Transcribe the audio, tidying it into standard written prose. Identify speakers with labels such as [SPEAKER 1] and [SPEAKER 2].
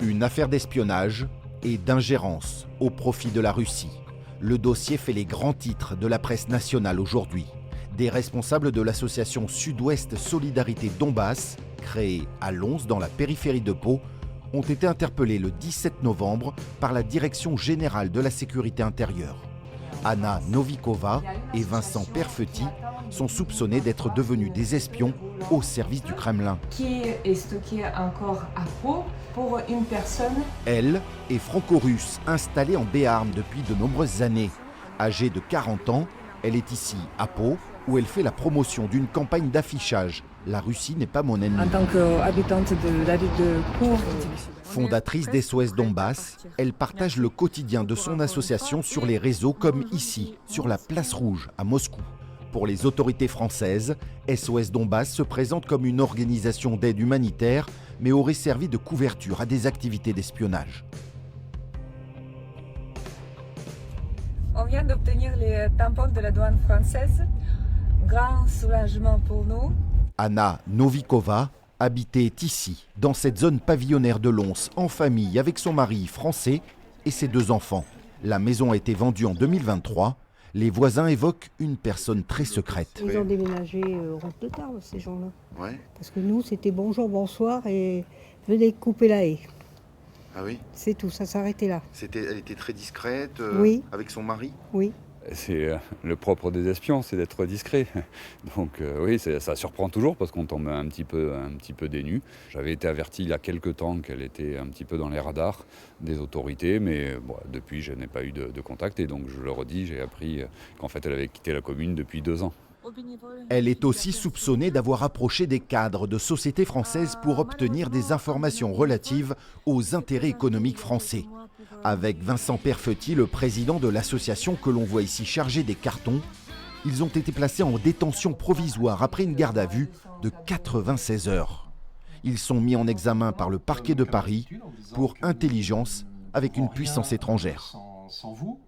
[SPEAKER 1] Une affaire d'espionnage et d'ingérence au profit de la Russie. Le dossier fait les grands titres de la presse nationale aujourd'hui. Des responsables de l'association Sud-Ouest Solidarité Donbass, créée à Lons dans la périphérie de Pau, ont été interpellés le 17 novembre par la Direction générale de la sécurité intérieure. Anna Novikova et Vincent Perfetti sont soupçonnés d'être devenus des espions au service du Kremlin.
[SPEAKER 2] Qui est stocké encore à Pau pour une personne.
[SPEAKER 1] Elle est franco-russe, installée en Béarn depuis de nombreuses années. Âgée de 40 ans, elle est ici à Pau, où elle fait la promotion d'une campagne d'affichage. La Russie n'est pas mon ennemi.
[SPEAKER 3] En tant qu'habitante de la ville de Pau,
[SPEAKER 1] Fondatrice d'SOS Donbass, elle partage le quotidien de son association sur les réseaux comme ici, sur la Place Rouge à Moscou. Pour les autorités françaises, SOS Donbass se présente comme une organisation d'aide humanitaire, mais aurait servi de couverture à des activités d'espionnage.
[SPEAKER 3] on vient d'obtenir les tampons de la douane française. Grand soulagement pour nous.
[SPEAKER 1] Anna Novikova habitait ici, dans cette zone pavillonnaire de Lons, en famille avec son mari français et ses 2 enfants. La maison a été vendue en 2023. Les voisins évoquent une personne très secrète.
[SPEAKER 4] Ils ont déménagé route de Tarbes, ces gens-là.
[SPEAKER 5] Ouais.
[SPEAKER 4] Parce que nous, c'était bonjour, bonsoir et venez couper la haie.
[SPEAKER 5] Ah oui.
[SPEAKER 4] C'est tout, ça s'arrêtait là.
[SPEAKER 5] Elle était très discrète
[SPEAKER 4] Oui.
[SPEAKER 5] avec son mari.
[SPEAKER 4] Oui.
[SPEAKER 6] C'est le propre des espions, c'est d'être discret. Donc oui, ça surprend toujours parce qu'on tombe un petit peu dénu. J'avais été averti il y a quelques temps qu'elle était un petit peu dans les radars des autorités, mais bon, depuis je n'ai pas eu de contact et donc je le redis, j'ai appris qu'en fait elle avait quitté la commune depuis 2 ans.
[SPEAKER 1] Elle est aussi soupçonnée d'avoir approché des cadres de sociétés françaises pour obtenir des informations relatives aux intérêts économiques français. Avec Vincent Perfetti, le président de l'association que l'on voit ici chargé des cartons, ils ont été placés en détention provisoire après une garde à vue de 96 heures. Ils sont mis en examen par le parquet de Paris pour intelligence avec une puissance étrangère.
[SPEAKER 7] Sans vous.